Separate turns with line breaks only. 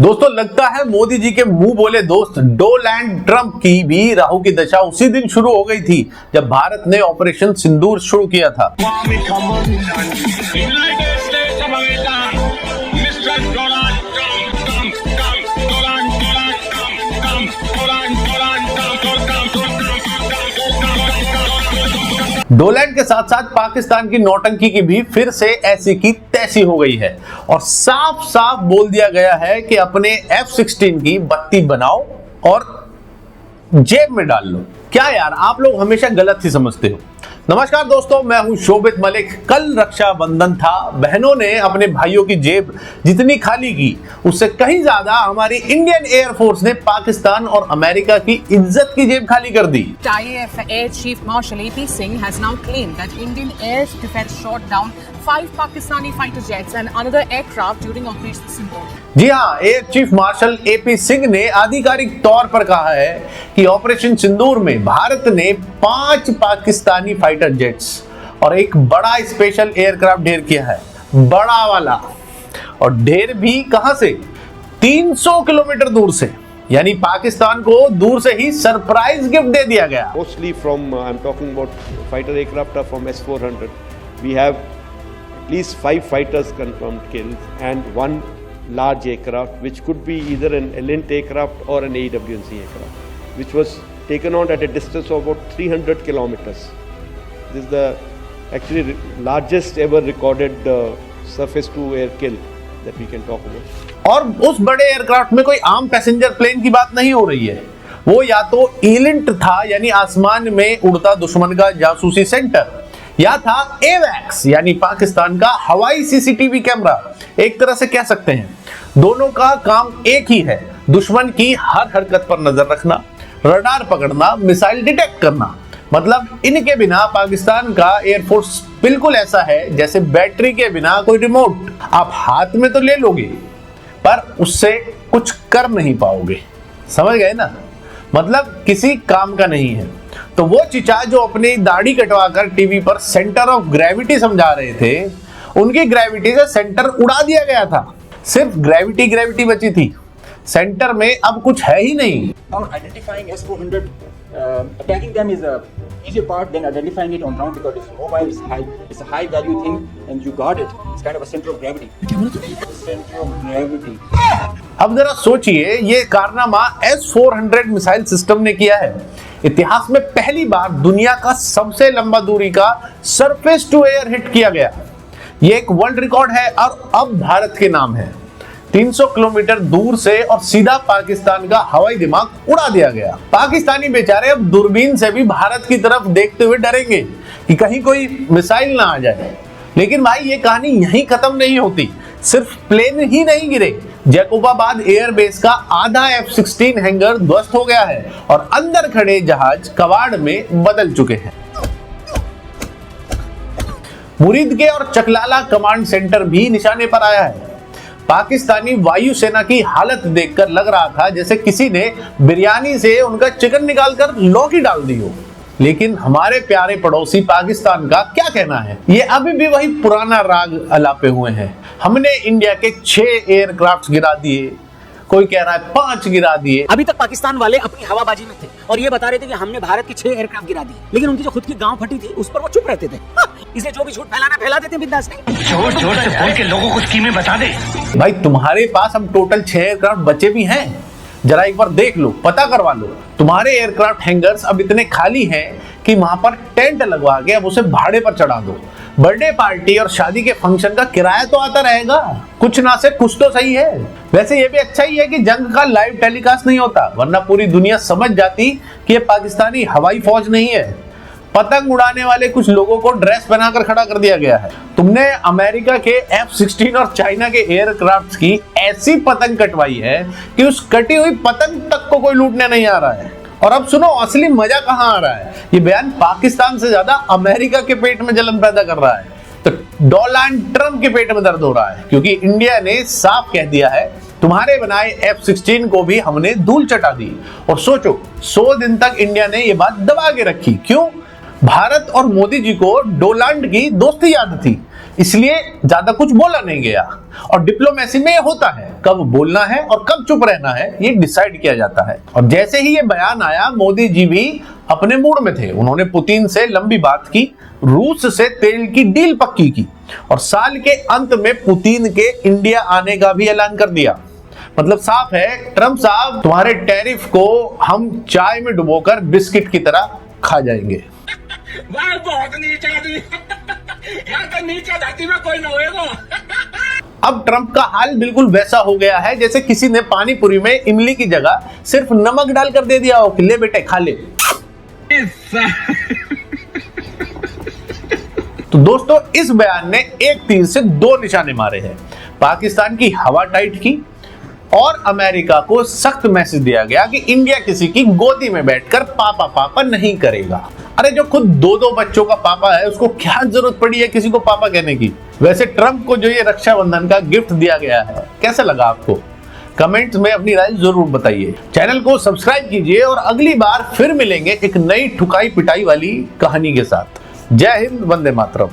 दोस्तों लगता है मोदी जी के मुंह बोले दोस्त डोनाल्ड ट्रंप की भी राहु की दशा उसी दिन शुरू हो गई थी जब भारत ने ऑपरेशन सिंदूर शुरू किया था। डोनाल्ड के साथ साथ पाकिस्तान की नौटंकी की भी फिर से ऐसी की तैसी हो गई है और साफ साफ बोल दिया गया है कि अपने F-16 की बत्ती बनाओ और जेब में डाल लो। क्या यार, आप लोग हमेशा गलत ही समझते हो। नमस्कार दोस्तों, मैं हूं शोभित मलिक। कल रक्षाबंधन था, बहनों ने अपने भाइयों की जेब जितनी खाली की उससे कहीं ज्यादा हमारी इंडियन एयरफोर्स ने पाकिस्तान और अमेरिका की इज्जत की जेब खाली कर दी।
IAF Air Chief Marshal AP Singh has now claimed that Indian Air Defence shot down 5 Pakistani fighter jets and another aircraft during Operation Sindoor.
जी हाँ, air chief marshal AP Singh ने आधिकारिक तौर पर कहा है कि ऑपरेशन सिंदूर में भारत ने 5 पाकिस्तानी फाइटर जेट्स और एक बड़ा स्पेशल एयरक्राफ्ट ढेर किया है, बड़ा वाला। और ढेर भी कहां से? 300 किलोमीटर दूर से, यानी पाकिस्तान को दूर से ही सरप्राइज गिफ्ट दे दिया गया।
Mostly from I'm talking about fighter aircraft are from S-400. We have at least 5 fighters confirmed killed and 1 large aircraft, which could be either an Elint aircraft or an AWNC aircraft, which was taken on at a distance of about 300 kilometers. This is the actually largest ever recorded surface to air kill that we can talk about.
और उस बड़े aircraft में कोई आम passenger plane की बात नहीं हो रही है, वो या तो एलिंट था यानी आसमान में उड़ता दुश्मन का जासूसी सेंटर, या था एवैक्स यानी पाकिस्तान का हवाई CCTV कैमरा। एक तरह से कह सकते हैं दोनों का काम एक ही है, दुश्मन की हर हरकत पर नजर रखना, रडार पकड़ना, मिसाइल डिटेक्ट करना। मतलब इनके बिना पाकिस्तान का एयरफोर्स बिल्कुल ऐसा है जैसे बैटरी के बिना कोई रिमोट। आप हाथ में तो ले लोगे पर उससे कुछ कर नहीं पाओगे, समझ गए ना? मतलब किसी काम का नहीं है। तो वो चिचा जो अपनी दाढ़ी कटवाकर टीवी पर सेंटर ऑफ ग्रेविटी समझा रहे थे, उनकी ग्रेविटी से सेंटर उड़ा दिया गया था। सिर्फ ग्रेविटी बची थी, सेंटर में अब कुछ है ही नहीं।
Identifying S-400, attacking them is a easier part than identifying it on ground because it's mobile, it's high, it's a high value thing and you got it. It's kind of a center of gravity. Center of gravity.
अब जरा सोचिए, ये कारनामा S-400 missile system ने किया है। इतिहास में पहली बार दुनिया का सबसे लंबा दूरी का सरफेस टू एयर हिट किया गया। ये एक वर्ल्ड रिकॉर्ड है और अब भारत के नाम है। 300 किलोमीटर दूर से और सीधा पाकिस्तान का हवाई दिमाग उड़ा दिया गया। पाकिस्तानी बेचारे अब दूरबीन से भी भारत की तरफ देखते हुए डरेंगे कि कहीं कोई मिसाइल ना आ जाए। लेकिन भाई, ये कहानी यहीं खत्म नहीं होती। सिर्फ प्लेन ही नहीं गिरे, जैकोबाबाद एयरबेस का आधा F-16 हैंगर ध्वस्त हो गया है और अंदर खड़े जहाज कबाड़ में बदल चुके हैं। मुरीदके और चकलाला कमांड सेंटर भी निशाने पर आया है। पाकिस्तानी वायुसेना की हालत देखकर लग रहा था जैसे किसी ने बिरयानी से उनका चिकन निकालकर लौकी डाल दी हो। लेकिन हमारे प्यारे पड़ोसी पाकिस्तान का क्या कहना है? ये अभी भी वही पुराना राग अलापे हुए हैं। हमने इंडिया के 6 एयरक्राफ्ट गिरा दिए, कोई कह रहा है 5 गिरा दिए।
अभी तक पाकिस्तान वाले अपनी हवाबाजी में थे और ये बता रहे थे कि हमने भारत के 6 एयरक्राफ्ट गिरा दिए, लेकिन उनकी जो खुद की गांव फटी थी उस पर वो चुप रहते थे। इसलिए जो भी झूठ फैलाना फैला देते हैं बिंदास नहीं।
जोर जोर से बोल के लोगों को स्कीमें बता दे।
भाई, तुम्हारे पास अब टोटल 6 एयरक्राफ्ट बचे भी हैं, जरा एक बार देख लो, पता करवा लो। तुम्हारे एयरक्राफ्ट हैंगर्स अब इतने खाली हैं कि वहां पर टेंट लगवा के अब उसे भाड़े पर चढ़ा दो। बर्थडे पार्टी और शादी के फंक्शन का किराया तो आता रहेगा, कुछ ना से कुछ तो सही है। वैसे ये भी अच्छा ही है कि जंग का लाइव टेलीकास्ट नहीं होता, वरना पूरी दुनिया समझ जाती कि ये पाकिस्तानी हवाई फौज नहीं है। पतंग उड़ाने वाले कुछ लोगों को ड्रेस बनाकर खड़ा कर दिया गया है। तुमने अमेरिका के F-16 और चाइना के एयरक्राफ्ट की ऐसी पतंग कटवाई है कि उस कटी हुई पतंग तक को कोई लूटने नहीं आ रहा है। और अब सुनो, असली मजा कहां आ रहा है। ये बयान पाकिस्तान से ज्यादा अमेरिका के पेट में जलन पैदा कर रहा है। तो डोनाल्ड ट्रंप के पेट में दर्द हो रहा है क्योंकि इंडिया ने साफ कह दिया है तुम्हारे बनाए F-16 को भी हमने धूल चटा दी। और सोचो, 100 दिन तक इंडिया ने ये बात दबा के रखी। क्यों? भारत और मोदी जी को डोनाल्ड की दोस्ती याद थी। इसलिए ज्यादा कुछ बोला नहीं गया। और डिप्लोमेसी में ये होता है, कब बोलना है और कब चुप रहना है ये डिसाइड किया जाता है। और जैसे ही ये बयान आया, मोदी जी भी अपने मूड में थे। उन्होंने पुतिन से लंबी बात की, रूस से तेल की डील पक्की की और साल के अंत में पुतिन के इंडिया आने का भी ऐलान कर दिया। मतलब साफ है, ट्रंप साहब तुम्हारे टैरिफ को हम चाय में डुबोकर बिस्किट की तरह खा जाएंगे।
बहुत नीचा आदमी, यहाँ तो नीचा धरती में कोई ना होएगा।
अब ट्रंप का हाल बिल्कुल वैसा हो गया है जैसे किसी ने पानी पूरी में इमली की जगह सिर्फ नमक डालकर दे दिया हो कि ले बेटे खा ले। तो दोस्तों, इस बयान ने एक तीर से दो निशाने मारे हैं। पाकिस्तान की हवा टाइट की और अमेरिका को सख्त मैसेज दिया गया कि इंडिया किसी की गोदी में बैठकर पापा पापा नहीं करेगा। अरे जो खुद दो दो बच्चों का पापा है उसको क्या जरूरत पड़ी है किसी को पापा कहने की। वैसे ट्रंप को जो ये रक्षाबंधन का गिफ्ट दिया गया है कैसा लगा आपको? कमेंट्स में अपनी राय जरूर बताइए। चैनल को सब्सक्राइब कीजिए और अगली बार फिर मिलेंगे एक नई ठुकाई पिटाई वाली कहानी के साथ। जय हिंद, वंदे मातरम।